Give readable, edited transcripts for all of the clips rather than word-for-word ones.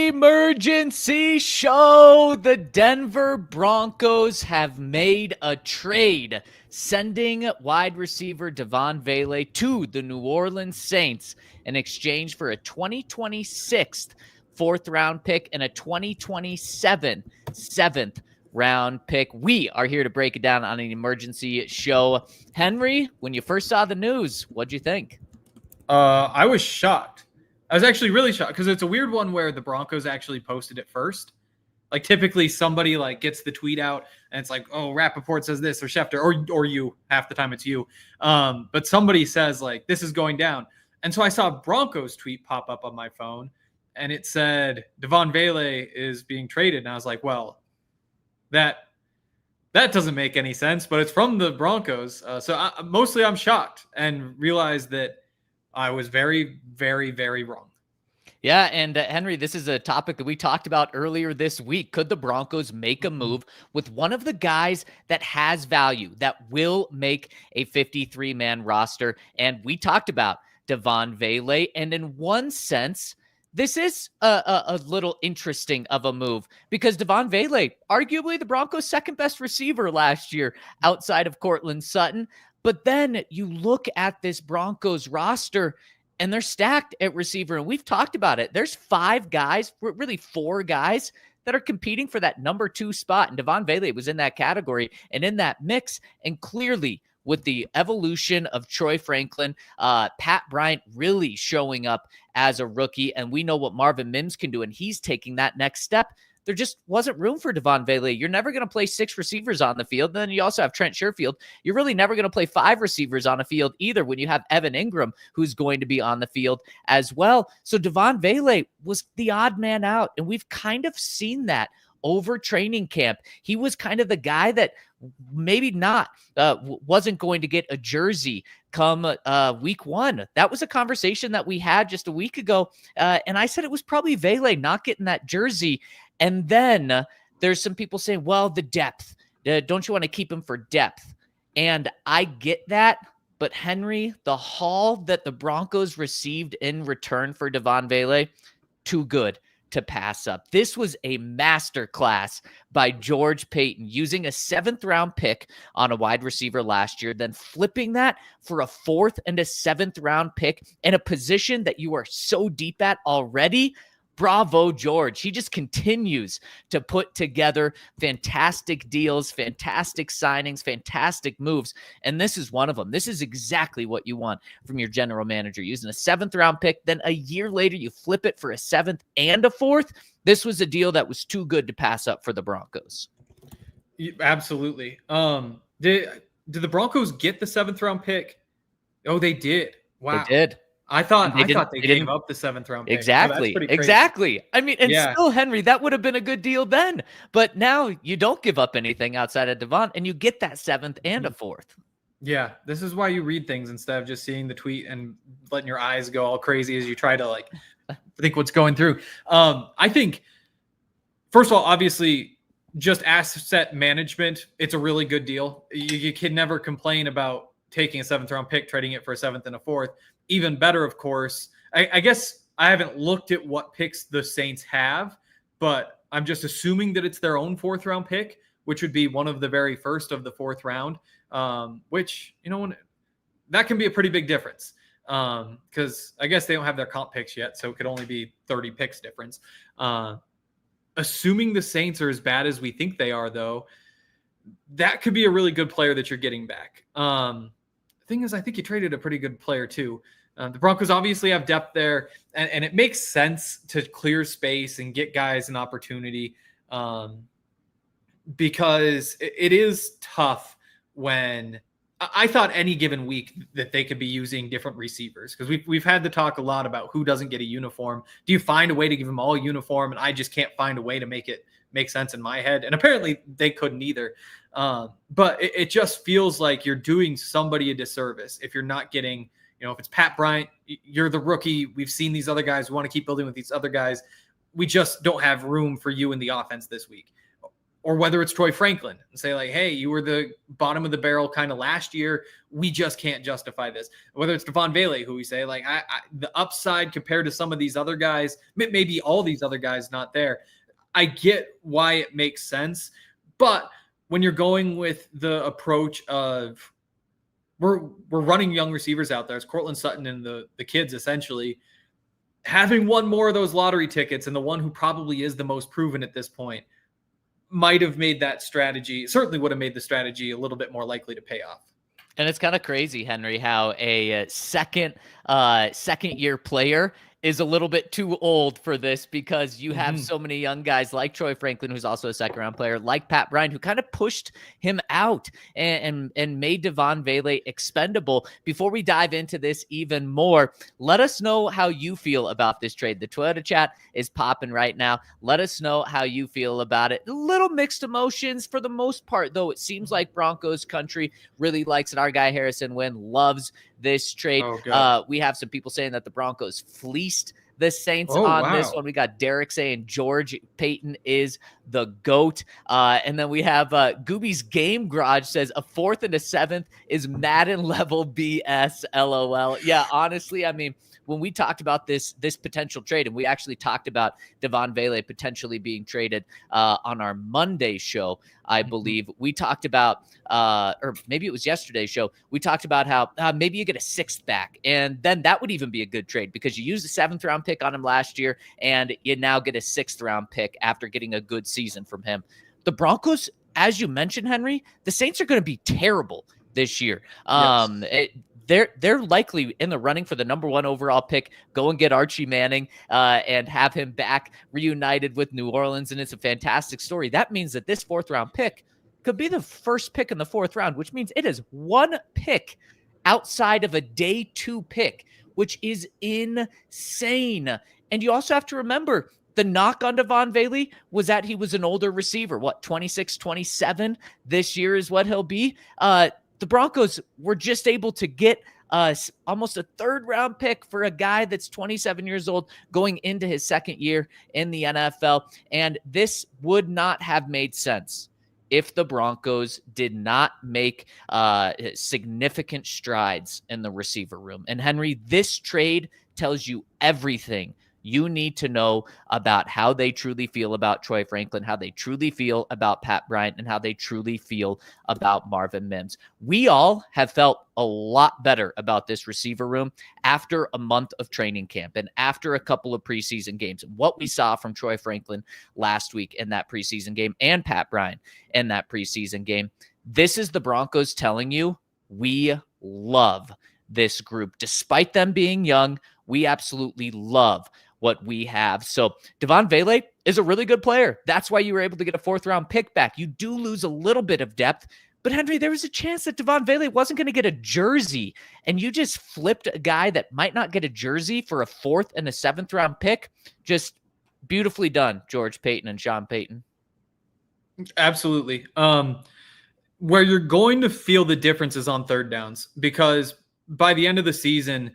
Emergency show! The Denver Broncos have made a trade, sending wide receiver Devaughn Vele to the New Orleans Saints in exchange for a 2026 fourth-round pick and a 2027 seventh-round pick. We are here to break it down on an emergency show. Henry, when you first saw the news, what'd you think? I was shocked. I was actually really shocked because it's a weird one where the Broncos actually posted it first. Like typically somebody like gets the tweet out and it's like, oh, Rappaport says this or Schefter or you. Half the time it's you. But somebody says like, this is going down. And so I saw a Broncos tweet pop up on my phone and it said Devaughn Vele is being traded. And I was like, well, that doesn't make any sense, but it's from the Broncos. So mostly I'm shocked and realized that I was very, very, very wrong. Yeah, and Henry, this is a topic that we talked about earlier this week. Could the Broncos make a move with one of the guys that has value, that will make a 53-man roster? And we talked about Devaughn Vele, and in one sense, this is a little interesting of a move because Devaughn Vele, arguably the Broncos' second-best receiver last year outside of Courtland Sutton. But then you look at this Broncos roster and they're stacked at receiver. And we've talked about it. There's 5 guys, really 4 guys that are competing for that number 2 spot. And Devaughn Vele was in that category and in that mix. And clearly with the evolution of Troy Franklin, Pat Bryant really showing up as a rookie. And we know what Marvin Mims can do. And he's taking that next step. There just wasn't room for Devaughn Vele. You're never going to play 6 receivers on the field. Then you also have Trent Sherfield. You're really never going to play 5 receivers on a field either when you have Evan Engram, who's going to be on the field as well. So Devaughn Vele was the odd man out, and we've kind of seen that over training camp. He was kind of the guy that maybe not wasn't going to get a jersey come week 1. That was a conversation that we had just a week ago, and I said it was probably Vele not getting that jersey. And then there's some people saying, well, the depth. Don't you want to keep him for depth? And I get that. But Henry, the haul that the Broncos received in return for Devaughn Vele, too good to pass up. This was a masterclass by George Payton, using a 7th-round pick on a wide receiver last year, then flipping that for a 4th and a 7th-round pick in a position that you are so deep at already. Bravo, George. He just continues to put together fantastic deals, fantastic signings, fantastic moves. And this is one of them. This is exactly what you want from your general manager. Using a 7th-round pick, then a year later, you flip it for a 7th and a 4th. This was a deal that was too good to pass up for the Broncos. Absolutely. Did the Broncos get the 7th-round pick? Oh, they did. Wow. They did. I thought they gave up the 7th-round pick. Exactly. So exactly. I mean, and still, Henry, that would have been a good deal then. But now you don't give up anything outside of Devaughn, and you get that 7th and a 4th. Yeah, this is why you read things instead of just seeing the tweet and letting your eyes go all crazy as you try to like think what's going through. I think, first of all, obviously, just asset management, it's a really good deal. You can never complain about taking a 7th-round pick, trading it for a 7th and a 4th. Even better, of course. I guess I haven't looked at what picks the Saints have, but I'm just assuming that it's their own 4th-round pick, which would be one of the very first of the 4th round, which, you know, that can be a pretty big difference because I guess they don't have their comp picks yet, so it could only be 30 picks difference. Assuming the Saints are as bad as we think they are, though, that could be a really good player that you're getting back. Thing is, I think you traded a pretty good player too. The Broncos obviously have depth there, and it makes sense to clear space and get guys an opportunity because it is tough when I thought any given week that they could be using different receivers because we've had to talk a lot about who doesn't get a uniform. Do you find a way to give them all a uniform? And I just can't find a way to make it make sense in my head. And apparently they couldn't either. But it just feels like you're doing somebody a disservice if you're not getting, you know, if it's Pat Bryant, you're the rookie. We've seen these other guys. We want to keep building with these other guys. We just don't have room for you in the offense this week. or whether it's Troy Franklin and say like, hey, you were the bottom of the barrel kind of last year. We just can't justify this. Whether it's Devaughn Vele, who we say like the upside compared to some of these other guys, maybe all these other guys not there. I get why it makes sense. But when you're going with the approach of we're running young receivers out there, it's Courtland Sutton and the kids essentially, having one more of those lottery tickets and the one who probably is the most proven at this point might have made that strategy, certainly would have made the strategy a little bit more likely to pay off. And it's kind of crazy, Henry, how a second year player is a little bit too old for this, because you have so many young guys like Troy Franklin, who's also a second round player, like Pat Bryant, who kind of pushed him out and made Devaughn Vele expendable. Before we dive into this even more, let us know how you feel about this trade. The Toyota chat is popping right now. Let us know how you feel about it. A little mixed emotions for the most part, though. It seems like Broncos country really likes it. Our guy Harrison Wynn loves this trade. We have some people saying that the Broncos fleeced the Saints this one. We got Derek saying George Payton is the GOAT. And then we have Gooby's Game Garage says a 4th and a 7th is Madden level BS, LOL. Yeah, honestly, I mean, when we talked about this potential trade, and we actually talked about Devaughn Vele potentially being traded on our Monday show, I believe, we talked about, or maybe it was yesterday's show, we talked about how maybe you get a 6th back, and then that would even be a good trade because you used a 7th round pick on him last year, and you now get a 6th round pick after getting a good season from him. The Broncos, as you mentioned, Henry, the Saints are going to be terrible this year. They're likely in the running for the number 1 overall pick. Go and get Archie Manning and have him back reunited with New Orleans, and it's a fantastic story. That means that this 4th round pick could be the first pick in the 4th round, which means it is 1 pick outside of a day 2 pick, which is insane. And you also have to remember, the knock on Devaughn Vele was that he was an older receiver. 26, 27 this year is what he'll be. The Broncos were just able to get almost a 3rd round pick for a guy that's 27 years old going into his 2nd year in the NFL. And this would not have made sense if the Broncos did not make significant strides in the receiver room. And Henry, this trade tells you everything you need to know about how they truly feel about Troy Franklin, how they truly feel about Pat Bryant, and how they truly feel about Marvin Mims. We all have felt a lot better about this receiver room after a month of training camp and after a couple of preseason games. What we saw from Troy Franklin last week in that preseason game and Pat Bryant in that preseason game. This is the Broncos telling you we love this group. Despite them being young, we absolutely love what we have. So Devaughn Vele is a really good player. That's why you were able to get a 4th round pick back. You do lose a little bit of depth, but Henry, there was a chance that Devaughn Vele wasn't going to get a jersey, and you just flipped a guy that might not get a jersey for a 4th and a 7th round pick. Just beautifully done, George Payton and Sean Payton. Absolutely. Where you're going to feel the differences on 3rd downs, because by the end of the season,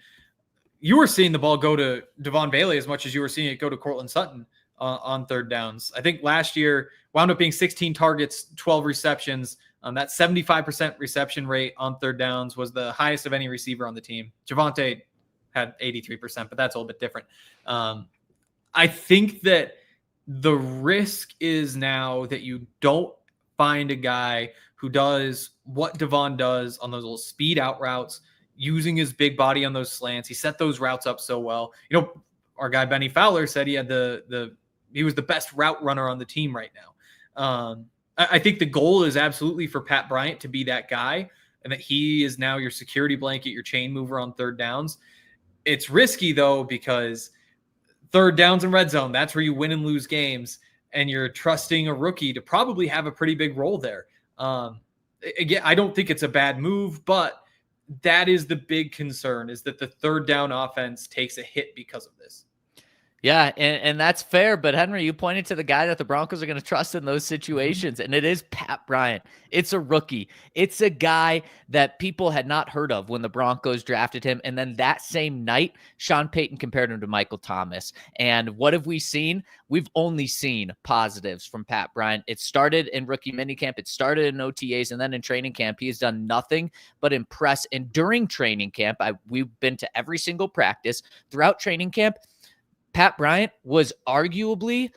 you were seeing the ball go to Devaughn Vele as much as you were seeing it go to Courtland Sutton on 3rd downs. I think last year wound up being 16 targets, 12 receptions. That 75% reception rate on 3rd downs was the highest of any receiver on the team. Javonte had 83%, but that's a little bit different. I think that the risk is now that you don't find a guy who does what Devaughn does on those little speed out routes, using his big body on those slants. He set those routes up so well. You know, our guy Bennie Fowler said he had he was the best route runner on the team right now. I think the goal is absolutely for Pat Bryant to be that guy, and that he is now your security blanket, your chain mover on 3rd downs. It's risky though, because 3rd downs and red zone, that's where you win and lose games, and you're trusting a rookie to probably have a pretty big role there. Again, I don't think it's a bad move, but that is the big concern, is that the 3rd down offense takes a hit because of this. Yeah, and that's fair. But Henry, you pointed to the guy that the Broncos are going to trust in those situations, and it is Pat Bryant. It's a rookie. It's a guy that people had not heard of when the Broncos drafted him. And then that same night, Sean Payton compared him to Michael Thomas. And what have we seen? We've only seen positives from Pat Bryant. It started in rookie minicamp. It started in OTAs, and then in training camp. He has done nothing but impress. And during training camp, we've been to every single practice throughout training camp. Pat Bryant was arguably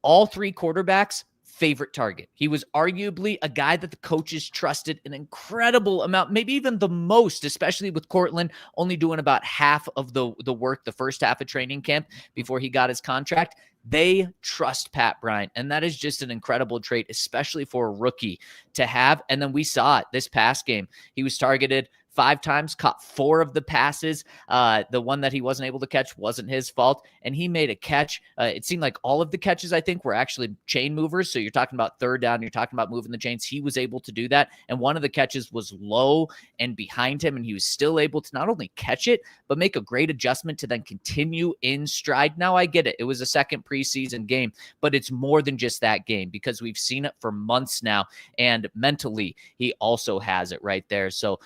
all three quarterbacks' favorite target. He was arguably a guy that the coaches trusted an incredible amount, maybe even the most, especially with Cortland only doing about half of the work the first half of training camp before he got his contract. They trust Pat Bryant, and that is just an incredible trait, especially for a rookie to have. And then we saw it this past game. He was targeted 5 times, caught 4 of the passes. The one that he wasn't able to catch wasn't his fault, and he made a catch. It seemed like all of the catches, I think, were actually chain movers. So you're talking about third down, you're talking about moving the chains. He was able to do that, and one of the catches was low and behind him, and he was still able to not only catch it, but make a great adjustment to then continue in stride. Now, I get it. It was a second preseason game, but it's more than just that game because we've seen it for months now, and mentally, he also has it right there. So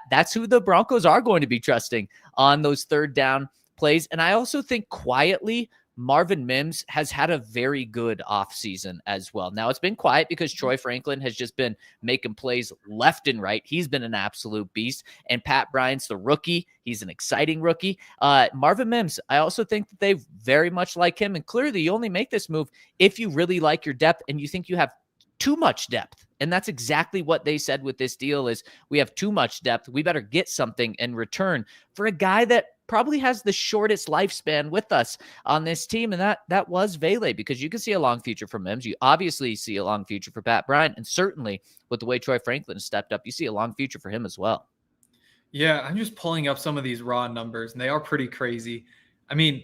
that's who the Broncos are going to be trusting on those third down plays. And I also think quietly, Marvin Mims has had a very good offseason as well. Now, it's been quiet because Troy Franklin has just been making plays left and right. He's been an absolute beast. And Pat Bryant's the rookie. He's an exciting rookie. Marvin Mims, I also think that they very much like him. And clearly, you only make this move if you really like your depth and you think you have too much depth. And that's exactly what they said with this deal is we have too much depth. We better get something in return for a guy that probably has the shortest lifespan with us on this team. And that was Vele, because you can see a long future for Mims. You obviously see a long future for Pat Bryant. And certainly with the way Troy Franklin stepped up, you see a long future for him as well. Yeah, I'm just pulling up some of these raw numbers, and they are pretty crazy. I mean,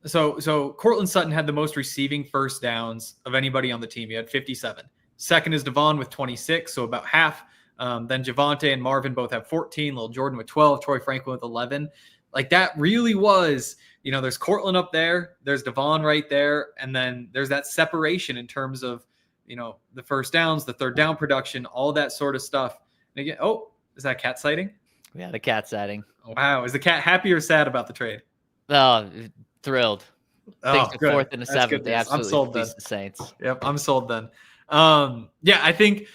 so Courtland Sutton had the most receiving first downs of anybody on the team. He had 57. Second is Devaughn with 26, so about half. Then Javonte and Marvin both have 14. Lil Jordan with 12. Troy Franklin with 11. Like, that really was, there's Courtland up there. There's Devaughn right there. And then there's that separation in terms of, the first downs, the third down production, all that sort of stuff. And again, is that a cat sighting? We had a cat sighting. Wow. Is the cat happy or sad about the trade? Oh, thrilled. Oh, good. 4th and a 7th. They absolutely I'm sold then. The Saints. Yep, I'm sold then. Yeah, I think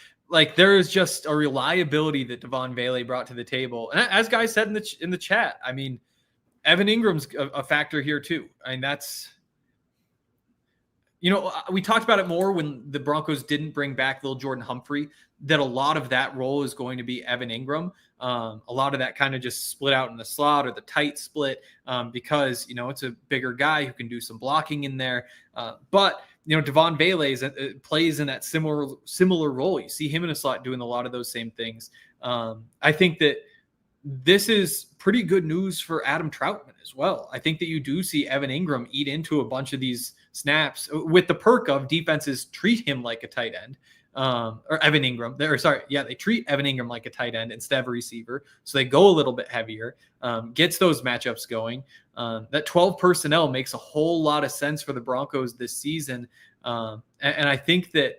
there is just a reliability that Devaughn Vele brought to the table. And as guys said in the chat, I mean, Evan Ingram's a factor here too. I mean, that's, we talked about it more when the Broncos didn't bring back Lil Jordan Humphrey, that a lot of that role is going to be Evan Engram. A lot of that kind of just split out in the slot or the tight split because, it's a bigger guy who can do some blocking in there. But Devaughn Vele plays in that similar role. You see him in a slot doing a lot of those same things. I think that this is pretty good news for Adam Troutman as well. I think that you do see Evan Engram eat into a bunch of these snaps with the perk of defenses treat him like a tight end. Or Evan Engram. They treat Evan Engram like a tight end instead of a receiver. So they go a little bit heavier, gets those matchups going. That 12 personnel makes a whole lot of sense for the Broncos this season. And I think that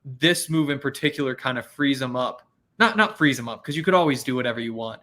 this move in particular kind of frees them up. Not freeze them up, because you could always do whatever you want.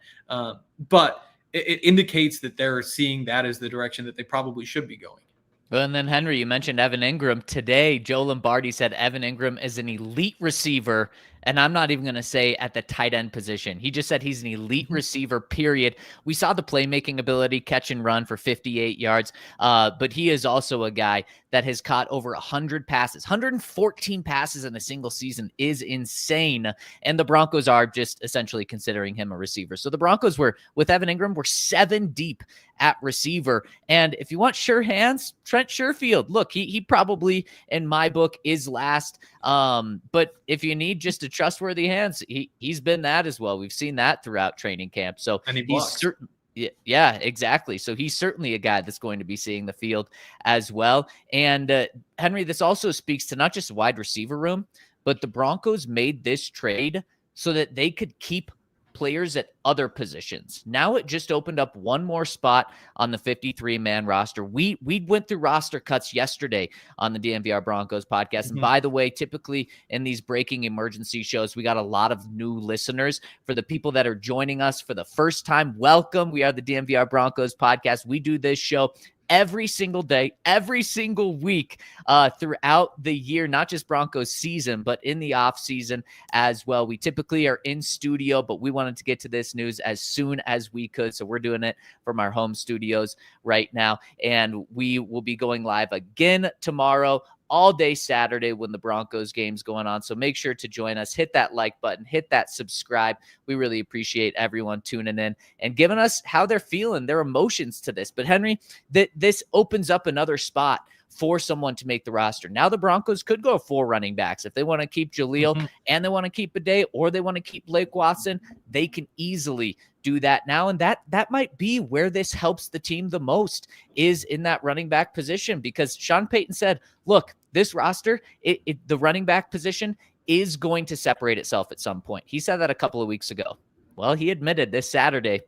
But it indicates that they're seeing that as the direction that they probably should be going. Well, and then, Henry, you mentioned Evan Engram. Today, Joe Lombardi said Evan Engram is an elite receiver, and I'm not even going to say at the tight end position. He just said he's an elite receiver, period. We saw the playmaking ability, catch and run for 58 yards, but he is also a guy that has caught over 100 passes. 114 passes in a single season is insane, and the Broncos are just essentially considering him a receiver. So the Broncos were, with Evan Engram, were 7 deep at receiver. And if you want sure hands, Trent Sherfield, look, he probably, in my book, is last. But if you need just a trustworthy hands, he's been that as well. We've seen that throughout training camp. So he's certain. Yeah, exactly. So he's certainly a guy that's going to be seeing the field as well. And Henry, this also speaks to not just wide receiver room, but the Broncos made this trade so that they could keep players at other positions. Now it just opened up one more spot on the 53-man roster. We went through roster cuts yesterday on the DNVR Broncos podcast. And by the way, typically in these breaking emergency shows, we got a lot of new listeners. For the people that are joining us for the first time, welcome. We are the DNVR Broncos podcast. We do this show every single day, every single week throughout the year, not just Broncos season, but in the off season as well. We typically are in studio, but we wanted to get to this news as soon as we could. So we're doing it from our home studios right now. And we will be going live again tomorrow, all day Saturday when the Broncos game's going on. So make sure to join us, hit that like button, hit that subscribe. We really appreciate everyone tuning in and giving us how they're feeling, their emotions to this. But Henry, this opens up another spot for someone to make the roster. Now the Broncos could go 4 running backs. If they want to keep Jaleel and they want to keep Bidet, or they want to keep Blake Watson, they can easily do that now. And that might be where this helps the team the most, is in that running back position, because Sean Payton said, look, this roster, the running back position is going to separate itself at some point. He said that a couple of weeks ago. Well, he admitted this Saturday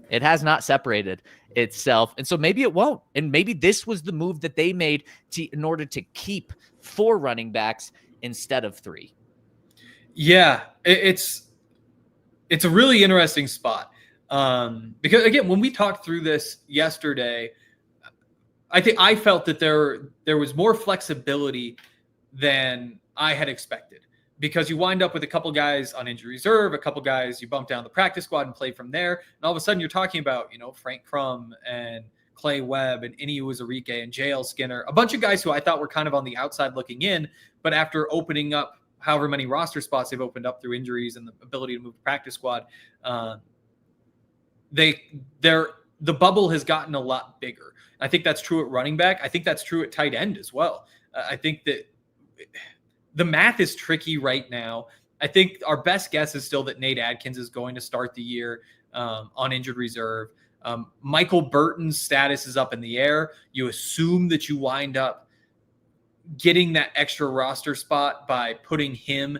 it has not separated itself. And so maybe it won't. And maybe this was the move that they made in order to keep 4 running backs instead of 3. Yeah, it's a really interesting spot. Because again, when we talked through this yesterday, I felt that there was more flexibility than I had expected, because you wind up with a couple guys on injury reserve, a couple guys you bump down the practice squad and play from there. And all of a sudden you're talking about, Frank Crum and Clay Webb and Ini Uwazurike and JL Skinner, a bunch of guys who I thought were kind of on the outside looking in, but after opening up however many roster spots they've opened up through injuries and the ability to move the practice squad, the bubble has gotten a lot bigger. I think that's true at running back. I think that's true at tight end as well. I think that the math is tricky right now. I think our best guess is still that Nate Adkins is going to start the year on injured reserve. Michael Burton's status is up in the air. You assume that you wind up getting that extra roster spot by putting him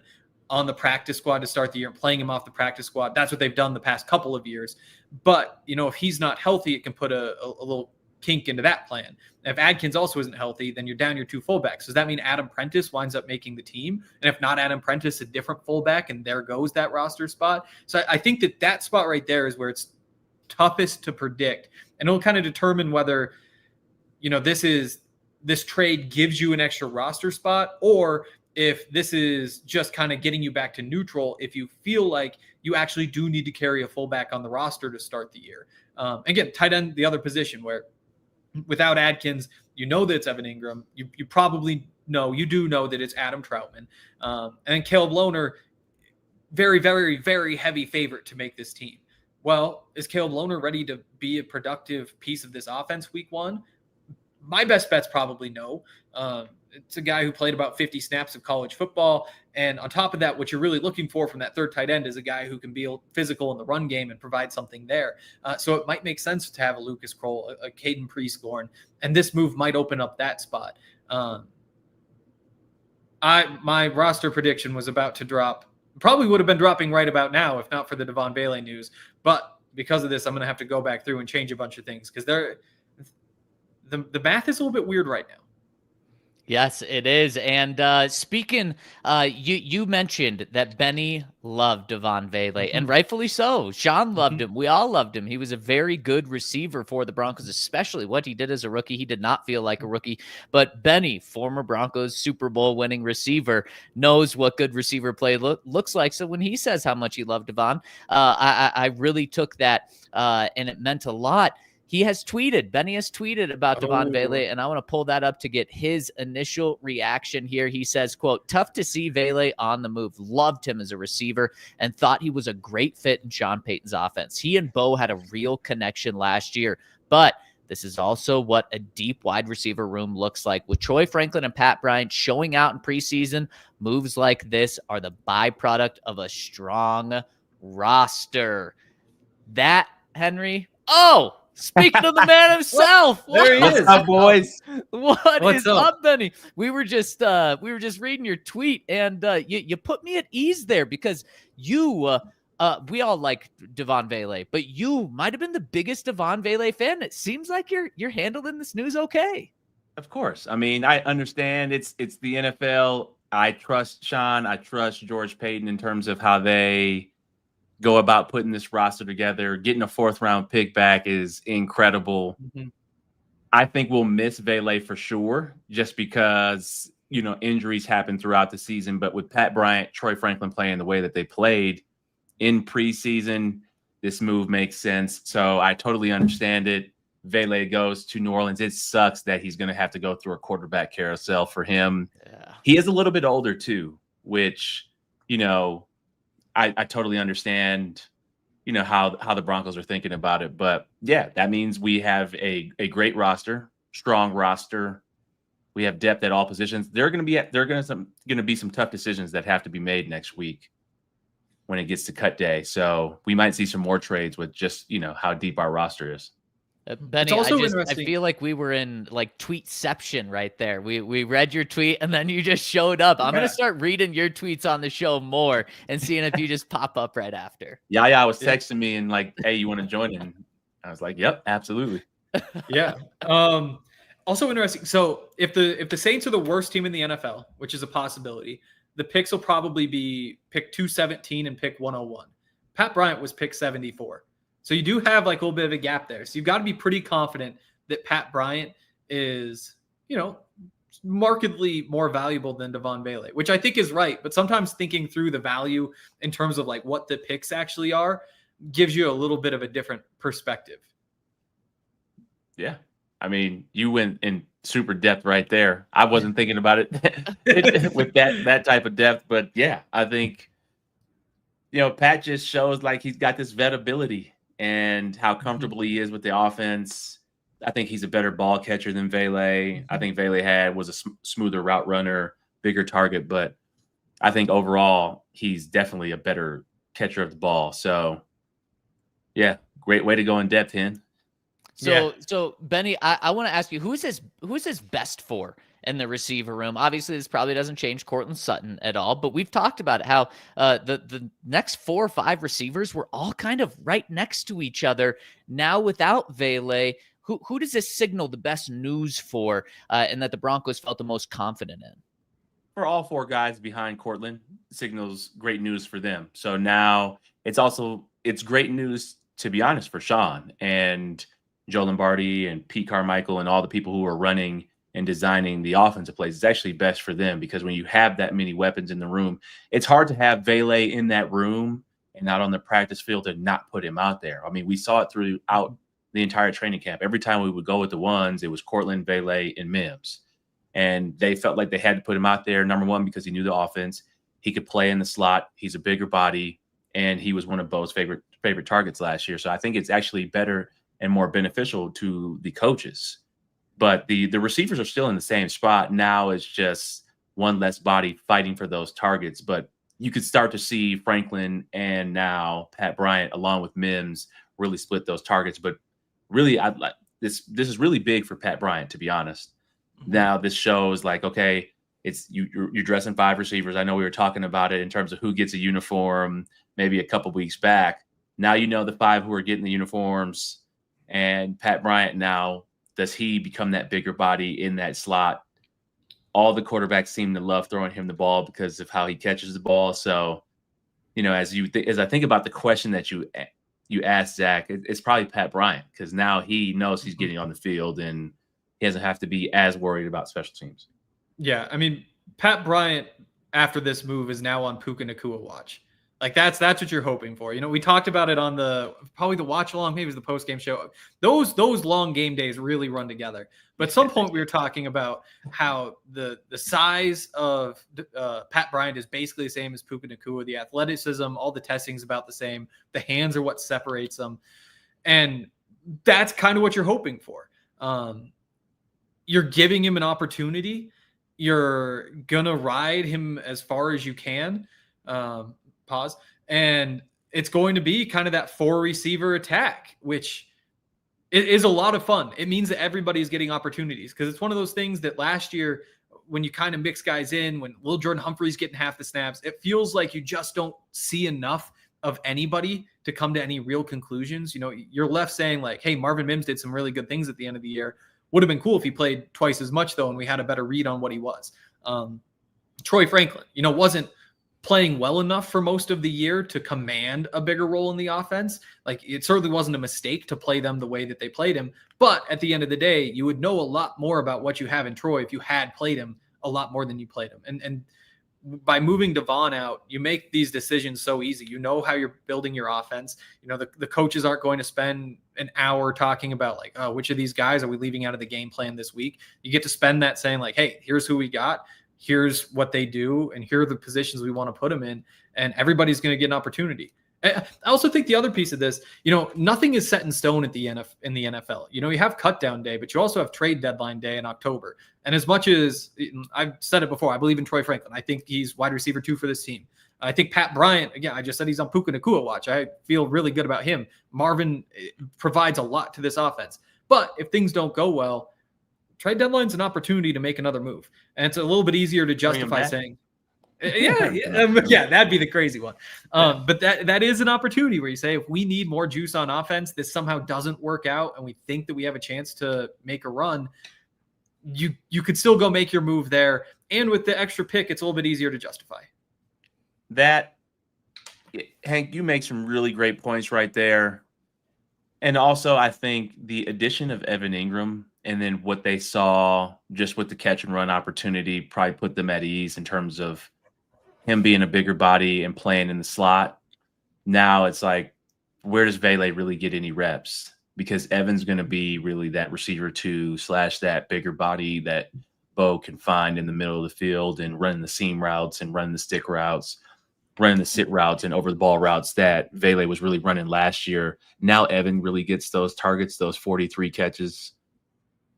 on the practice squad to start the year and playing him off the practice squad. That's what they've done the past couple of years. But, if he's not healthy, it can put a little kink into that plan. If Adkins also isn't healthy, then you're down your 2 fullbacks. Does that mean Adam Prentice winds up making the team? And if not Adam Prentice, a different fullback, and there goes that roster spot. So I think that spot right there is where it's toughest to predict. And it'll kind of determine whether, this trade gives you an extra roster spot, or if this is just kind of getting you back to neutral, if you feel like you actually do need to carry a fullback on the roster to start the year. Again, tight end, the other position where without Adkins, that it's Evan Engram. You probably know, you do know that it's Adam Troutman. And then Caleb Lohner, very, very, very heavy favorite to make this team. Well, is Caleb Lohner ready to be a productive piece of this offense week 1? My best bet's probably no. It's a guy who played about 50 snaps of college football. And on top of that, what you're really looking for from that third tight end is a guy who can be physical in the run game and provide something there. So it might make sense to have a Lucas Kroll, a Caden Prieskorn, and this move might open up that spot. My roster prediction was about to drop. Probably would have been dropping right about now if not for the Devaughn Vele news. But because of this, I'm going to have to go back through and change a bunch of things, because the math is a little bit weird right now. Yes, it is. And speaking, you mentioned that Bennie loved Devaughn Vele, and rightfully so. Sean loved him. We all loved him. He was a very good receiver for the Broncos, especially what he did as a rookie. He did not feel like a rookie. But Bennie, former Broncos Super Bowl winning receiver, knows what good receiver play looks like. So when he says how much he loved Devaughn, I really took that, and it meant a lot. Bennie has tweeted about Devaughn Vele, and I want to pull that up to get his initial reaction here. He says, quote, "Tough to see Vele on the move. Loved him as a receiver and thought he was a great fit in Sean Payton's offense. He and Bo had a real connection last year, but this is also what a deep wide receiver room looks like. With Troy Franklin and Pat Bryant showing out in preseason, moves like this are the byproduct of a strong roster." That, Henry, speaking of the man himself, there he is. What's up, boys? What's up, Bennie? We were just reading your tweet, and you put me at ease there, because you We all like Devaughn Vele, but you might have been the biggest Devaughn Vele fan. It seems like you're handling this news okay. Of course. I mean, I understand it's the NFL. I trust Sean. I trust George Payton in terms of how they go about putting this roster together. Getting a 4th round pick back is incredible. Mm-hmm. I think we'll miss Vele for sure, just because, injuries happen throughout the season. But with Pat Bryant, Troy Franklin playing the way that they played in preseason, this move makes sense. So I totally understand it. Vele goes to New Orleans. It sucks that he's going to have to go through a quarterback carousel for him. Yeah. He is a little bit older too, which, I totally understand, how the Broncos are thinking about it. But yeah, that means we have a great roster, strong roster. We have depth at all positions. There are going to be some tough decisions that have to be made next week when it gets to cut day. So we might see some more trades with just, how deep our roster is. Benny, I feel like we were in like tweetception right there. We read your tweet and then you just showed up. I'm gonna start reading your tweets on the show more and seeing if you just pop up right after. Yeah, was texting me and like, hey, you want to join in? I was like, yep, absolutely. Yeah. Also interesting. So if the Saints are the worst team in the NFL, which is a possibility, the picks will probably be pick 217 and pick 101. Pat Bryant was pick 74. So you do have like a little bit of a gap there. So you've got to be pretty confident that Pat Bryant is, markedly more valuable than Devaughn Vele, which I think is right. But sometimes thinking through the value in terms of like what the picks actually are gives you a little bit of a different perspective. Yeah. I mean, you went in super depth right there. I wasn't thinking about it with that type of depth. But yeah, I think, Pat just shows like he's got this vet ability and how comfortable he is with the offense. I think he's a better ball catcher than Vele. I think Vele was a smoother route runner, bigger target, but I think overall he's definitely a better catcher of the ball. So, yeah, great way to go in depth, Hen. So Benny, I want to ask you, who's his best for in the receiver room? Obviously, this probably doesn't change Courtland Sutton at all, but we've talked about it, how the next 4 or 5 receivers were all kind of right next to each other. Now without Vele, who does this signal the best news for, and that the Broncos felt the most confident in? For all 4 guys behind Courtland, signals great news for them. So now it's great news, to be honest, for Sean and Joe Lombardi and Pete Carmichael and all the people who are running and designing the offensive plays. It's actually best for them, because when you have that many weapons in the room, it's hard to have Vele in that room and not on the practice field to not put him out there. I mean, we saw it throughout the entire training camp. Every time we would go with the ones, it was Courtland, Vele, and Mims. And they felt like they had to put him out there, number one, because he knew the offense. He could play in the slot. He's a bigger body, and he was one of Bo's favorite targets last year. So I think it's actually better and more beneficial to the coaches. But the receivers are still in the same spot. Now it's just one less body fighting for those targets. But you could start to see Franklin and now Pat Bryant, along with Mims, really split those targets. But really, this is really big for Pat Bryant, to be honest. Mm-hmm. Now this shows like, okay, it's you're dressing 5 receivers. I know we were talking about it in terms of who gets a uniform maybe a couple weeks back. Now the 5 who are getting the uniforms. And Pat Bryant now, does he become that bigger body in that slot? All the quarterbacks seem to love throwing him the ball because of how he catches the ball. So, as I think about the question that you asked, Zach, it's probably Pat Bryant, because now he knows he's getting on the field and he doesn't have to be as worried about special teams. Yeah, I mean, Pat Bryant after this move is now on Puka Nacua watch. Like that's what you're hoping for. We talked about it on probably the watch along, maybe it was the post game show. Those long game days really run together. But at some point we were talking about how the size of Pat Bryant is basically the same as Puka Nacua. The athleticism, all the testing is about the same. The hands are what separates them, and that's kind of what you're hoping for. You're giving him an opportunity. You're gonna ride him as far as you can. And it's going to be kind of that 4 receiver attack, which is a lot of fun. It means that everybody's getting opportunities, because it's one of those things that last year, when you kind of mix guys in, when Lil Jordan Humphrey's getting half the snaps, it feels like you just don't see enough of anybody to come to any real conclusions. You know, you're left saying like, hey, Marvin Mims did some really good things at the end of the year. Would have been cool if he played twice as much though, and we had a better read on what he was. Troy Franklin, you know, wasn't playing well enough for most of the year to command a bigger role in the offense. Like, it certainly wasn't a mistake to play them the way that they played him. But at the end of the day, you would know a lot more about what you have in Troy if you had played him a lot more than you played him. And by moving Devaughn out, you make these decisions so easy. You know how you're building your offense. You know, the coaches aren't going to spend an hour talking about like, oh, which of these guys are we leaving out of the game plan this week? You get to spend that saying like, hey, here's who we got. Here's what they do, and here are the positions we want to put them in, and everybody's going to get an opportunity. I also think the other piece of this, you know, nothing is set in stone in the NFL. You know, you have cut down day, but you also have trade deadline day in October. And as much as I've said it before, I believe in Troy Franklin. I think he's wide receiver 2 for this team. I think Pat Bryant, again, I just said he's on Puka Nacua watch. I feel really good about him. Marvin provides a lot to this offense. But if things don't go well, trade deadline's an opportunity to make another move. And it's a little bit easier to justify saying, yeah, that'd be the crazy one. But that is an opportunity where you say, if we need more juice on offense, this somehow doesn't work out, and we think that we have a chance to make a run, you could still go make your move there. And with the extra pick, it's a little bit easier to justify. That, Hank, you make some really great points right there. And also, I think the addition of Evan Engram and then what they saw just with the catch and run opportunity probably put them at ease in terms of him being a bigger body and playing in the slot. Now it's like, where does Vele really get any reps? Because Evan's going to be really that receiver 2 / that bigger body that Bo can find in the middle of the field and running the seam routes and running the stick routes, running the sit routes and over the ball routes that Vele was really running last year. Now Evan really gets those targets, those 43 catches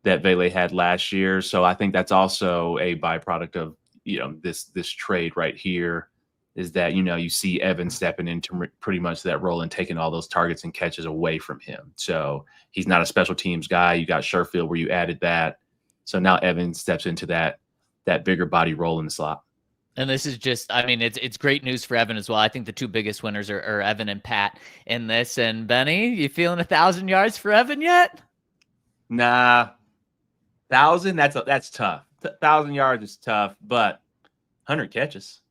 that Vele had last year. So I think that's also a byproduct of, you know, this trade right here, is that, you know, you see Evan stepping into pretty much that role and taking all those targets and catches away from him. So he's not a special teams guy. You got Sherfield where you added that. So now Evan steps into that bigger body role in the slot. And this is just, I mean, it's great news for Evan as well. I think the two biggest winners are Evan and Pat in this. And Benny, you feeling 1,000 yards for Evan yet? Nah, 1,000, that's tough. 1,000 yards is tough, but 100 catches.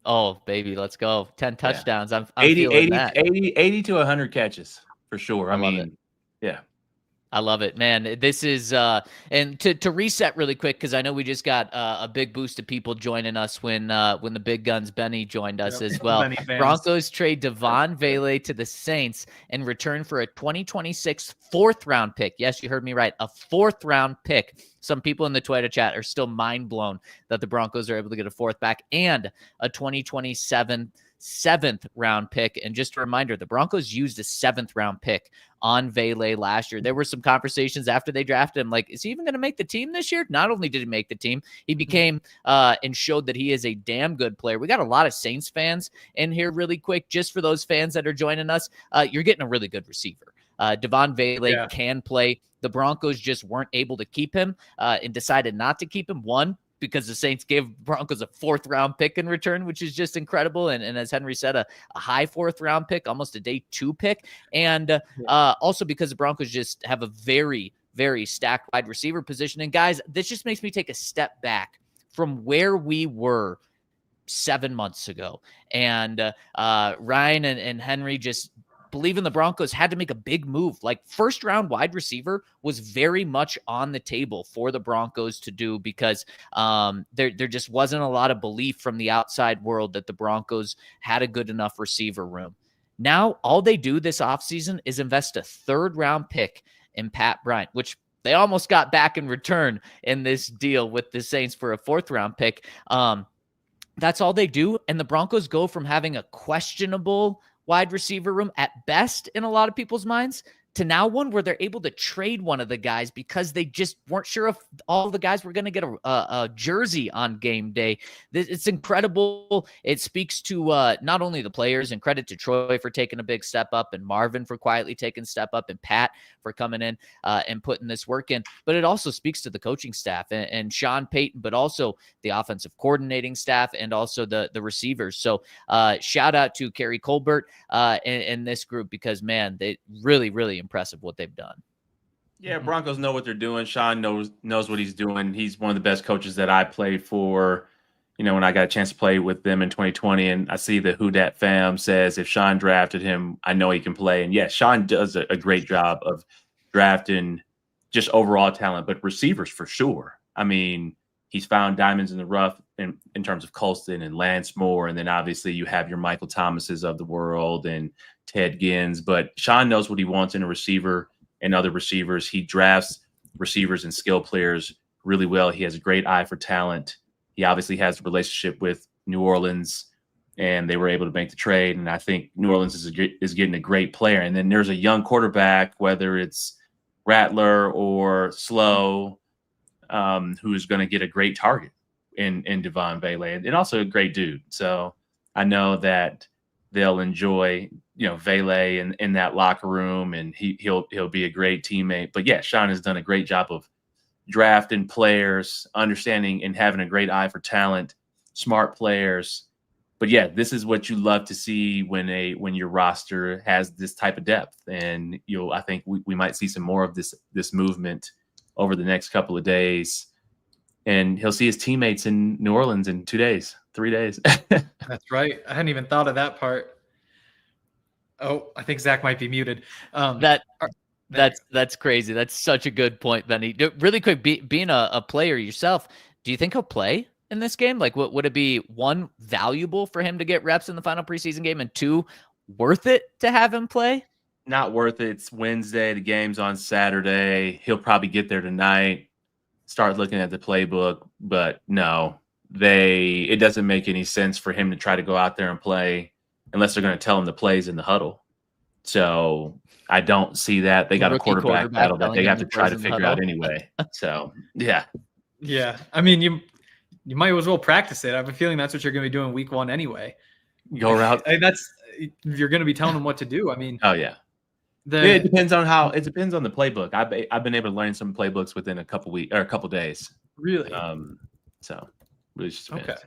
Oh, baby, let's go. 10 touchdowns. Yeah. I'm 80 to 100 catches for sure. I mean, yeah. I love it, man. This is and to reset really quick, because I know we just got a big boost of people joining us when the big guns Benny joined us as well. Broncos trade Devaughn Vele to the Saints in return for a 2026 4th-round pick. Yes, you heard me right, a 4th-round pick. Some people in the Twitter chat are still mind blown that the Broncos are able to get a 4th back, and a 2027 7th-round pick. And just a reminder, the Broncos used a 7th-round pick on Vele last year. There were some conversations after they drafted him, like, is he even going to make the team this year? Not only did he make the team, he became and showed that he is a damn good player. We got a lot of Saints fans in here really quick. Just for those fans that are joining us, you're getting a really good receiver. Devaughn Vele can play. The Broncos just weren't able to keep him and decided not to keep him. One, because the Saints gave Broncos a 4th-round pick in return, which is just incredible. And as Henry said, a high 4th-round pick, almost a day 2 pick. And also because the Broncos just have a very, very stacked wide receiver position. And guys, this just makes me take a step back from where we were 7 months ago. And Ryan and Henry just believing the Broncos had to make a big move. Like, 1st-round wide receiver was very much on the table for the Broncos to do, because there just wasn't a lot of belief from the outside world that the Broncos had a good enough receiver room. Now, all they do this offseason is invest a 3rd-round pick in Pat Bryant, which they almost got back in return in this deal with the Saints for a 4th-round pick. That's all they do. And the Broncos go from having a questionable wide receiver room at best in a lot of people's minds to now one where they're able to trade one of the guys because they just weren't sure if all the guys were going to get a jersey on game day. It's incredible. It speaks to not only the players, and credit to Troy for taking a big step up, and Marvin for quietly taking a step up, and Pat for coming in and putting this work in, but it also speaks to the coaching staff and Sean Payton, but also the offensive coordinating staff and also the receivers. So shout out to Kerry Colbert and this group, because man, they really impressive what they've done. Yeah, Broncos know what they're doing. Sean knows what he's doing. He's one of the best coaches that I played for, when I got a chance to play with them in 2020. And I see the Who Dat fam says if Sean drafted him, I know he can play. And yes, Sean does a great job of drafting just overall talent, but receivers for sure. I mean, he's found diamonds in the rough in terms of Colston and Lance Moore. And then obviously you have your Michael Thomases of the world and Ted Gins. But Sean knows what he wants in a receiver and other receivers. He drafts receivers and skill players really well. He has a great eye for talent. He obviously has a relationship with New Orleans, and they were able to make the trade. And I think New Orleans is getting a great player. And then there's a young quarterback, whether it's Rattler or Slow, who's going to get a great target in Devaughn Vele, and also a great dude. So I know that they'll enjoy, Vele in that locker room, and he'll be a great teammate. But yeah, Sean has done a great job of drafting players, understanding and having a great eye for talent, smart players. But yeah, this is what you love to see when your roster has this type of depth. And I think we might see some more of this movement over the next couple of days. And he'll see his teammates in New Orleans in 3 days. That's right. I hadn't even thought of that part. Oh, I think Zach might be muted. That's crazy. That's such a good point, Benny. Really quick, being a player yourself, do you think he'll play in this game? Like, would it be, one, valuable for him to get reps in the final preseason game, and two, worth it to have him play? Not worth it. It's Wednesday. The game's on Saturday. He'll probably get there tonight, start looking at the playbook. But no, it doesn't make any sense for him to try to go out there and play unless they're going to tell him the plays in the huddle. So I don't see that. They got a quarterback battle that they have to try to figure out anyway. So yeah. Yeah. I mean, you might as well practice it. I have a feeling that's what you're going to be doing week 1 anyway. Go around. You're going to be telling them what to do. I mean, oh yeah. It depends on the playbook. I've been able to learn some playbooks within a couple weeks or a couple days. Really? So really just depends. Okay.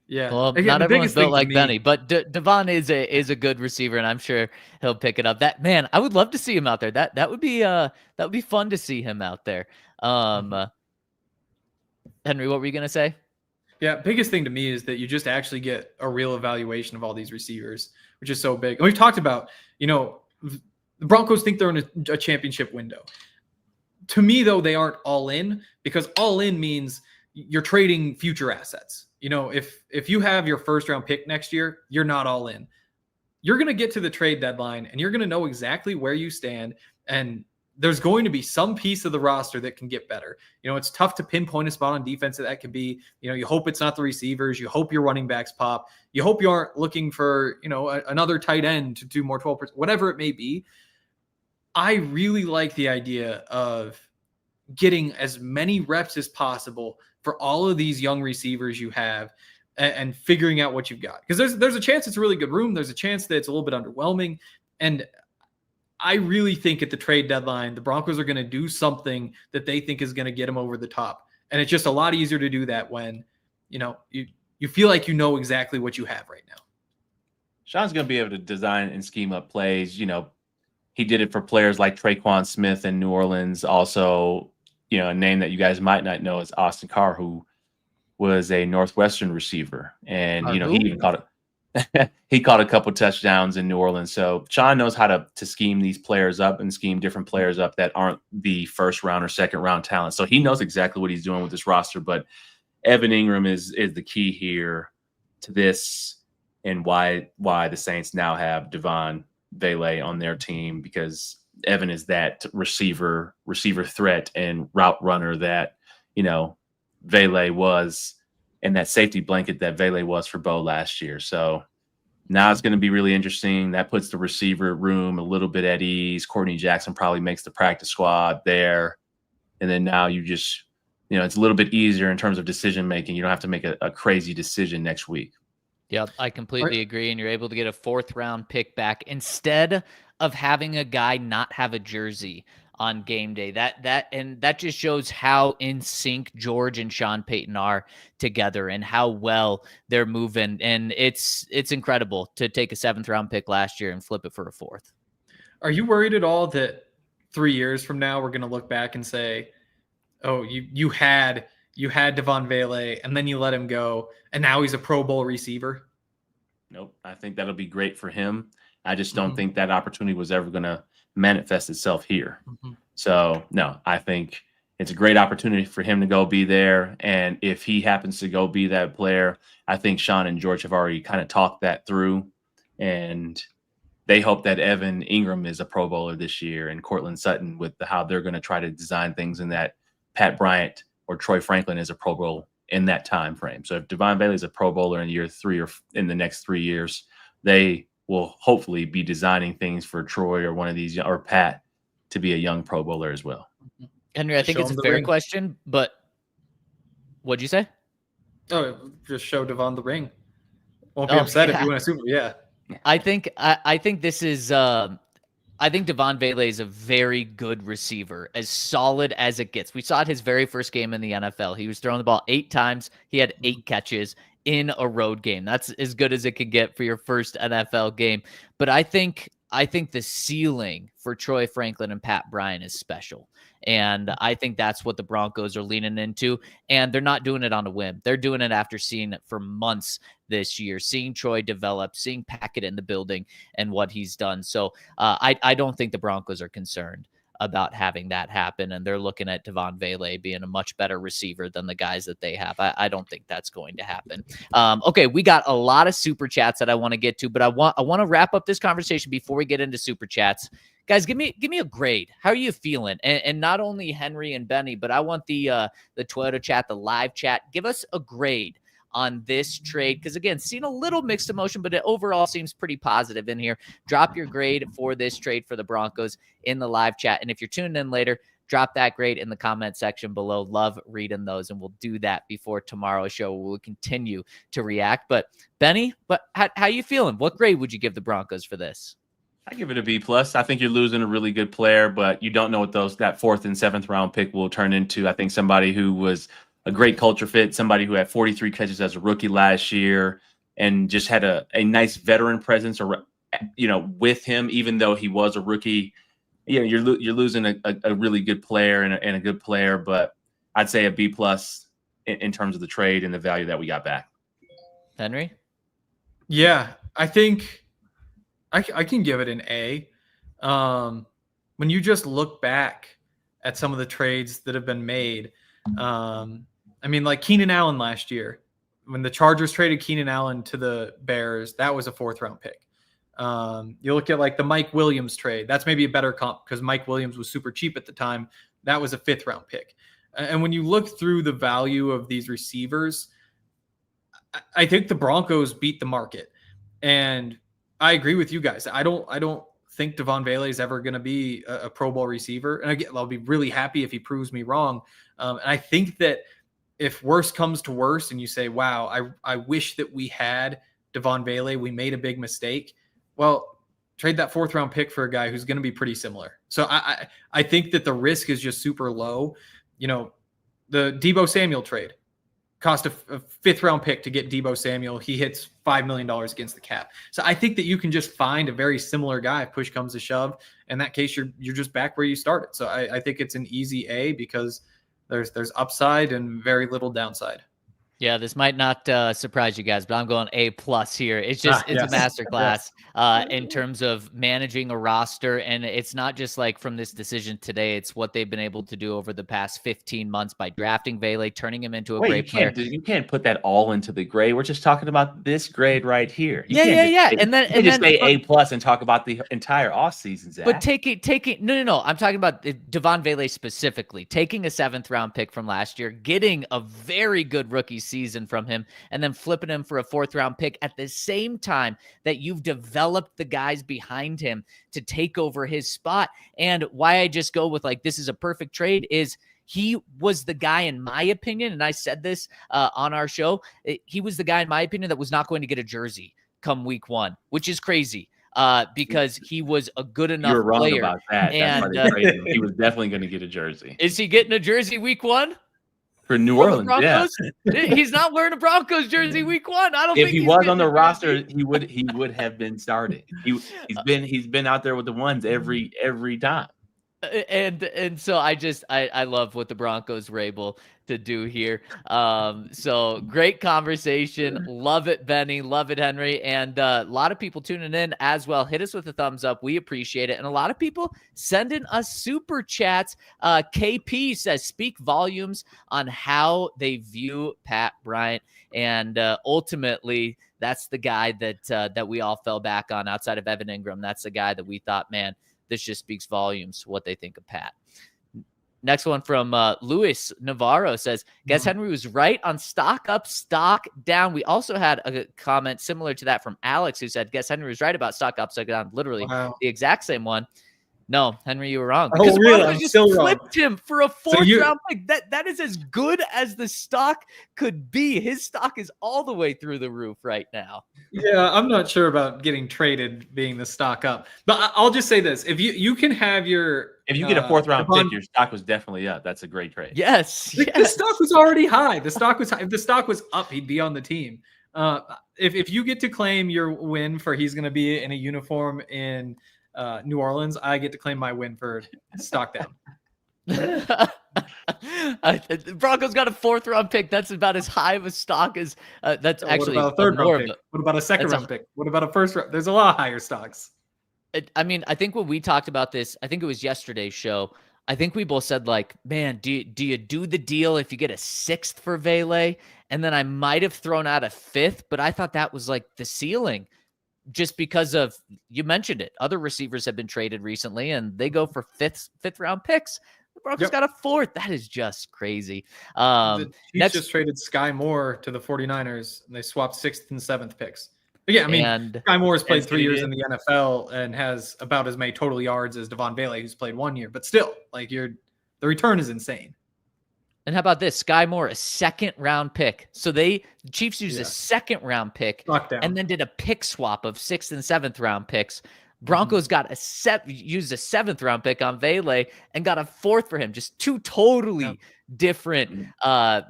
Yeah. Well, again, not everyone's built like Benny, but Devaughn is a good receiver, and I'm sure he'll pick it up. That man, I would love to see him out there. That would be fun to see him out there. Henry, what were you gonna say? Yeah, biggest thing to me is that you just actually get a real evaluation of all these receivers, which is so big. And we've talked about, the Broncos think they're in a championship window. To me, though, they aren't all in, because all in means you're trading future assets. If you have your first round pick next year, you're not all in. You're going to get to the trade deadline and you're going to know exactly where you stand. And there's going to be some piece of the roster that can get better. It's tough to pinpoint a spot on defense that can be, you hope it's not the receivers. You hope your running backs pop. You hope you aren't looking for, another tight end to do more 12%, whatever it may be. I really like the idea of getting as many reps as possible for all of these young receivers you have, and figuring out what you've got. Because there's a chance it's a really good room. There's a chance that it's a little bit underwhelming. And I really think at the trade deadline, the Broncos are going to do something that they think is going to get them over the top. And it's just a lot easier to do that when, you feel like you know exactly what you have right now. Sean's going to be able to design and scheme up plays. He did it for players like Traquan Smith in New Orleans. Also, a name that you guys might not know is Austin Carr, who was a Northwestern receiver. And, he even caught a couple touchdowns in New Orleans. So Sean knows how to scheme these players up and scheme different players up that aren't the first round or second round talent. So he knows exactly what he's doing with this roster. But Evan Engram is the key here to this, and why the Saints now have Devaughn Vele on their team, because Evan is that receiver threat and route runner that, Vele was, and that safety blanket that Vele was for Bo last year. So Now it's going to be really interesting. That puts the receiver room a little bit at ease. Courtney Jackson probably makes the practice squad there. And then now you just, it's a little bit easier in terms of decision making. You don't have to make a crazy decision next week. Yep, I completely agree. And you're able to get a 4th-round pick back instead of having a guy not have a jersey on game day. That just shows how in sync George and Sean Payton are together and how well they're moving. And it's incredible to take a 7th-round pick last year and flip it for a 4th. Are you worried at all that 3 years from now we're going to look back and say, "Oh, you had Devaughn Vele, and then you let him go, and now he's a Pro Bowl receiver"? Nope. I think that'll be great for him. I just don't think that opportunity was ever going to manifest itself here. So, no, I think it's a great opportunity for him to go be there. And if he happens to go be that player, I think Sean and George have already kind of talked that through. And they hope that Evan Engram is a Pro Bowler this year and Cortland Sutton with how they're going to try to design things, and that Pat Bryant or Troy Franklin is a Pro Bowl in that time frame. So if Devaughn Vele is a Pro Bowler in year 3 or in the next 3 years, they will hopefully be designing things for Troy or one of these, or Pat, to be a young Pro Bowler as well. Henry, I think it's a fair question, but what'd you say? Oh, just show Devaughn the ring. Won't be upset if you win a Super Bowl. Yeah. I think this is I think Devaughn Vele is a very good receiver, as solid as it gets. We saw it his very first game in the NFL. He was throwing the ball 8 times. He had 8 catches in a road game. That's as good as it could get for your first NFL game. But I think the ceiling for Troy Franklin and Pat Bryant is special. And I think that's what the Broncos are leaning into. And they're not doing it on a whim. They're doing it after seeing it for months this year, seeing Troy develop, seeing Packett in the building and what he's done. So I don't think the Broncos are concerned about having that happen. And they're looking at Devaughn Vele being a much better receiver than the guys that they have. I don't think that's going to happen. Okay, we got a lot of super chats that I want to get to, but I want to wrap up this conversation before we get into super chats. Guys, give me a grade. How are you feeling? And not only Henry and Benny, but I want the Twitter chat, the live chat. Give us a grade on this trade, because again, seen a little mixed emotion, but it overall seems pretty positive in here. Drop your grade for this trade for the Broncos in the live chat, and if you're tuning in later, drop that grade in the comment section below. Love reading those, and we'll do that before tomorrow's show. We'll continue to react. But Benny, how you feeling? What grade would you give the Broncos for this? I give it a B+. I think you're losing a really good player, but you don't know what that 4th and 7th round pick will turn into. I think somebody who was a great culture fit, somebody who had 43 catches as a rookie last year and just had a nice veteran presence, or with him, even though he was a rookie. You're losing a really good player and a good player, but I'd say a B+ in terms of the trade and the value that we got back. Henry? Yeah, I think I can give it an A. When you just look back at some of the trades that have been made, I mean, like Keenan Allen last year, when the Chargers traded Keenan Allen to the Bears, that was a 4th-round pick. You look at like the Mike Williams trade. That's maybe a better comp because Mike Williams was super cheap at the time. That was a 5th-round pick. And when you look through the value of these receivers, I think the Broncos beat the market. And I agree with you guys. I don't think Devaughn Vele is ever going to be a Pro Bowl receiver. And again, I'll be really happy if he proves me wrong. And I think that if worse comes to worse and you say, wow, I wish that we had Devaughn Vele, we made a big mistake. Well, trade that 4th-round pick for a guy who's going to be pretty similar. So I think that the risk is just super low. The Deebo Samuel trade cost a 5th-round pick to get Deebo Samuel. He hits $5 million against the cap. So I think that you can just find a very similar guy if push comes to shove. In that case, you're just back where you started. So I think it's an easy A because there's upside and very little downside. Yeah, this might not surprise you guys, but I'm going A+ here. It's just a masterclass in terms of managing a roster, and it's not just like from this decision today. It's what they've been able to do over the past 15 months by drafting Vele, turning him into a great player. You can't put that all into the grade. We're just talking about this grade right here. Yeah. And then say A+ and talk about the entire offseason, Zach. But taking no. I'm talking about Devaughn Vele specifically, taking a 7th-round pick from last year, getting a very good rookie season from him, and then flipping him for a 4th-round pick at the same time that you've developed the guys behind him to take over his spot. And why I just go with like, this is a perfect trade is he was the guy, in my opinion, and I said this on our show, he was the guy, in my opinion, that was not going to get a jersey come week 1, which is crazy. Because he was a good enough You're wrong player. about that. And He was definitely going to get a jersey. Is he getting a jersey week 1 for New Orleans? Yeah, he's not wearing a Broncos jersey week 1. I don't if think he was on the roster, he would have been starting. He's been out there with the ones every time. And so I love what the Broncos were able to do here. So great conversation. Love it, Benny. Love it, Henry. And a lot of people tuning in as well. Hit us with a thumbs up. We appreciate it. And a lot of people sending us super chats. KP says, speak volumes on how they view Pat Bryant. And ultimately, that's the guy that we all fell back on outside of Evan Engram. That's the guy that we thought, man, this just speaks volumes what they think of Pat. Next one from Luis Navarro says, guess Henry was right on stock up, stock down. We also had a comment similar to that from Alex who said, guess Henry was right about stock up, stock down. Literally the exact same one. No, Henry, you were wrong. Because really? I'm just still flipped wrong. him for a 4th-round pick. That is as good as the stock could be. His stock is all the way through the roof right now. Yeah, I'm not sure about getting traded being the stock up. But I'll just say this. If you can have your... If you get a 4th-round pick, your stock was definitely up. That's a great trade. Yes. The stock was already high. The stock was high. If the stock was up, he'd be on the team. If you get to claim your win for he's going to be in a uniform in New Orleans, I get to claim my win for stock down. The Broncos got a 4th-round pick. That's about as high of a stock as that's actually what about a 3rd-round pick? What about a 2nd-round pick? What about a 1st-round? There's a lot higher stocks. I mean, I think when we talked about this, I think it was yesterday's show. I think we both said like, man, do you do the deal if you get a 6th for Vele? And then I might have thrown out a 5th, but I thought that was like the ceiling. Just because of, you mentioned it, other receivers have been traded recently and they go for 5th-round picks. The Broncos got a 4th. That is just crazy. The Chiefs just traded Sky Moore to the 49ers and they swapped 6th and 7th picks. But yeah, I mean, Sky Moore has played 3 years in the NFL and has about as many total yards as Devaughn Vele, who's played 1 year. But still, like the return is insane. And how about this? Sky Moore, a 2nd-round pick. So the Chiefs used a 2nd-round pick and then did a pick swap of 6th and 7th-round picks. Broncos got used a 7th-round pick on Vele and got a 4th for him. Just 2 totally different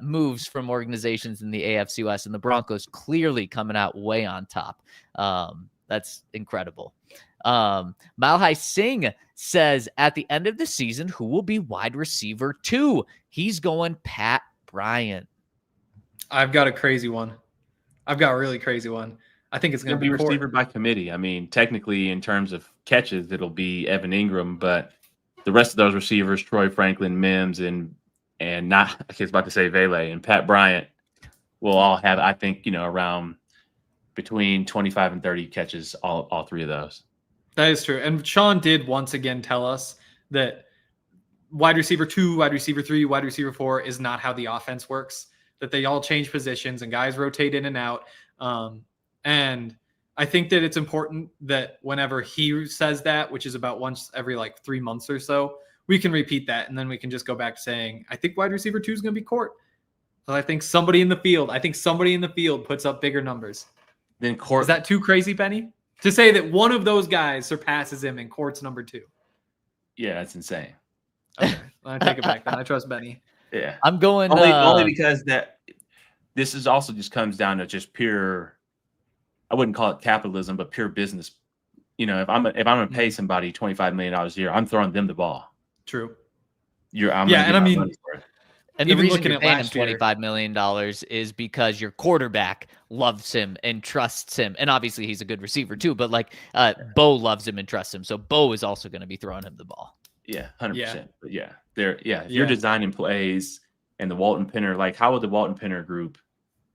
moves from organizations in the AFC West, and the Broncos clearly coming out way on top. That's incredible. Mile High Singh says, at the end of the season, who will be wide receiver 2? He's going Pat Bryant. I've got a crazy one. I've got a really crazy one. I think it's going to be receiver by committee. I mean, technically, in terms of catches, it'll be Evan Engram, but the rest of those receivers, Troy Franklin, Mims, and not, I was about to say Vele and Pat Bryant, will all have, I think, around between 25 and 30 catches, all 3 of those. That is true. And Sean did once again tell us that wide receiver 2, wide receiver 3, wide receiver 4 is not how the offense works, that they all change positions and guys rotate in and out. And I think that it's important that whenever he says that, which is about once every 3 months or so, we can repeat that. And then we can just go back to saying, I think wide receiver 2 is going to be Court. So I think somebody in the field puts up bigger numbers. Then Court. Is that too crazy, Benny? To say that one of those guys surpasses him and Court's number 2. Yeah, that's insane. Okay, I take it back then. I trust Benny. Yeah, I'm going only because that this is also just comes down to just pure. I wouldn't call it capitalism, but pure business. If I'm going to pay somebody $25 million a year, I'm throwing them the ball. True. And the reason you're paying him $25 million is because your quarterback loves him and trusts him. And obviously he's a good receiver too, but Bo loves him and trusts him. So Bo is also going to be throwing him the ball. Yeah, 100%. But if you're designing plays and the Walton Penner, how would the Walton Penner group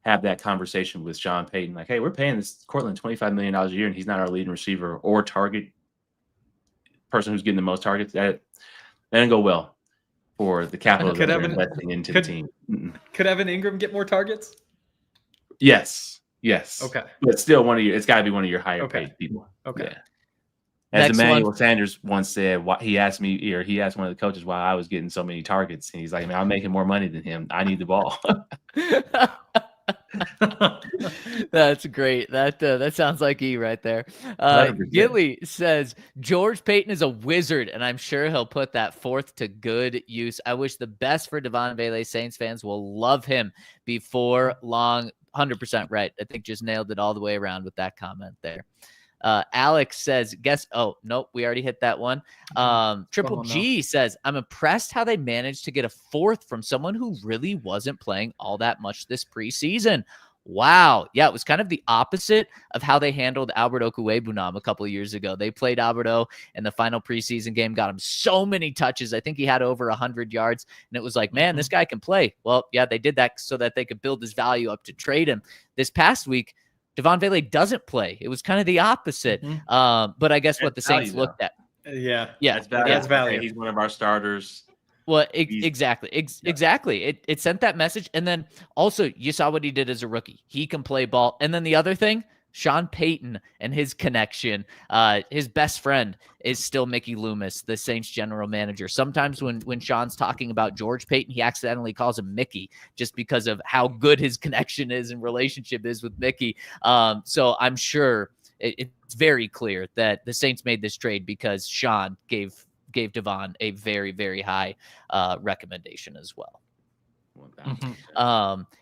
have that conversation with Sean Payton? Like, hey, we're paying this Cortland $25 million a year and he's not our leading receiver or target person who's getting the most targets. That didn't go well for the capital that they're investing into the team. Could Evan Engram get more targets? Yes. Okay. But still it's got to be one of your higher paid people. Okay. Yeah. As Next Emmanuel one. Sanders once said, he asked one of the coaches why I was getting so many targets. And he's like, man, I'm making more money than him. I need the ball. That's great. That sounds like E right there. 100%. Gilly says George Payton is a wizard, and I'm sure he'll put that fourth to good use. I wish the best for Devaughn Vele. Saints fans will love him before long. 100% right. I think just nailed it all the way around with that comment there. Alex says, oh, nope, we already hit that one. Triple G says, I'm impressed how they managed to get a fourth from someone who really wasn't playing all that much this preseason. Wow. Yeah, it was kind of the opposite of how they handled Albert Okwuegbunam a couple of years ago. They played Alberto in the final preseason game, got him so many touches. I think he had over 100 yards, and it was like, man, this guy can play. Well, yeah, they did that so that they could build his value up to trade him. This past week, Devaughn Vele doesn't play. It was kind of the opposite. But I guess what the Saints looked at. Yeah. That's value. He's one of our starters. Well, exactly. It sent that message. And then also you saw what he did as a rookie. He can play ball. And then the other thing, Sean Payton and his connection, his best friend is still Mickey Loomis, the Saints general manager. Sometimes when Sean's talking about George Payton, he accidentally calls him Mickey just because of how good his connection is and relationship is with Mickey. So I'm sure it's very clear that the Saints made this trade because Sean gave Devaughn a very, very high recommendation as well.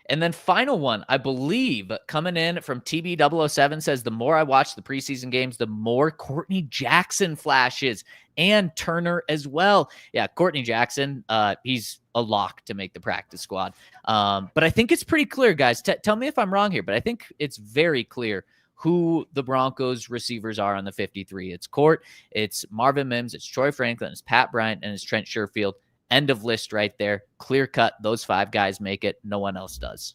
And then final one, I believe, coming in from TB007 says, the more I watch the preseason games, the more Courtney Jackson flashes and Turner as well. Yeah, Courtney Jackson, he's a lock to make the practice squad. But I think it's pretty clear, guys. Tell me if I'm wrong here, but I think it's very clear who the Broncos receivers are on the 53. It's Court, it's Marvin Mims, it's Troy Franklin, it's Pat Bryant, and it's Trent Sherfield. End of list right there. Clear cut. Those five guys make it. No one else does.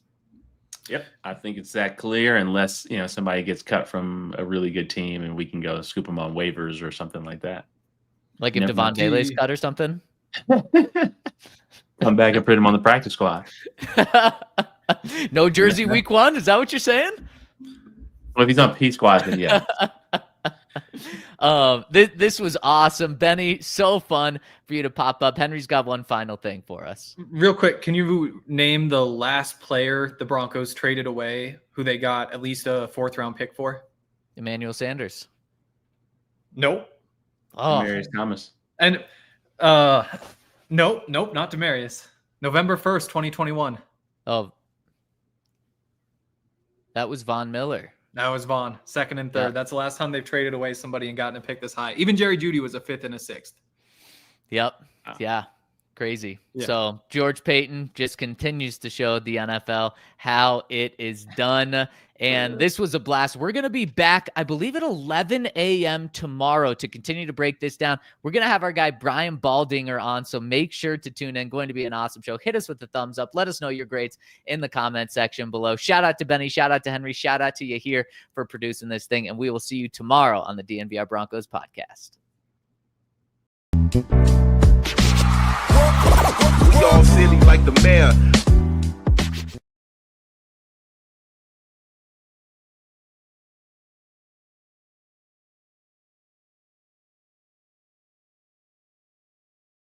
Yep. I think it's that clear unless, somebody gets cut from a really good team and we can go scoop them on waivers or something like that. Like if Devaughn Vele's cut or something? Come back and put him on the practice squad. No jersey week 1? Is that what you're saying? Well, if he's on P squad, then yeah. This was awesome, Benny. So fun for you to pop up. Henry's got one final thing for us. Real quick, can you name the last player the Broncos traded away who they got at least a 4th-round pick for? Emmanuel Sanders. Nope. Oh, Demarius Thomas. And nope, not Demarius. November 1st, 2021. Oh, that was Von Miller. That was Vaughn, 2nd and 3rd. Yeah. That's the last time they've traded away somebody and gotten a pick this high. Even Jerry Jeudy was a 5th and a 6th. Yep. Yeah. Crazy. Yeah. So George Payton just continues to show the NFL how it is done. And this was a blast. We're going to be back, I believe, at 11 a.m. tomorrow to continue to break this down. We're going to have our guy Brian Baldinger on, so make sure to tune in. Going to be an awesome show. Hit us with the thumbs up. Let us know your grades in the comment section below. Shout out to Benny. Shout out to Henry. Shout out to you here for producing this thing. And we will see you tomorrow on the DNVR Broncos podcast. We all silly like the mayor.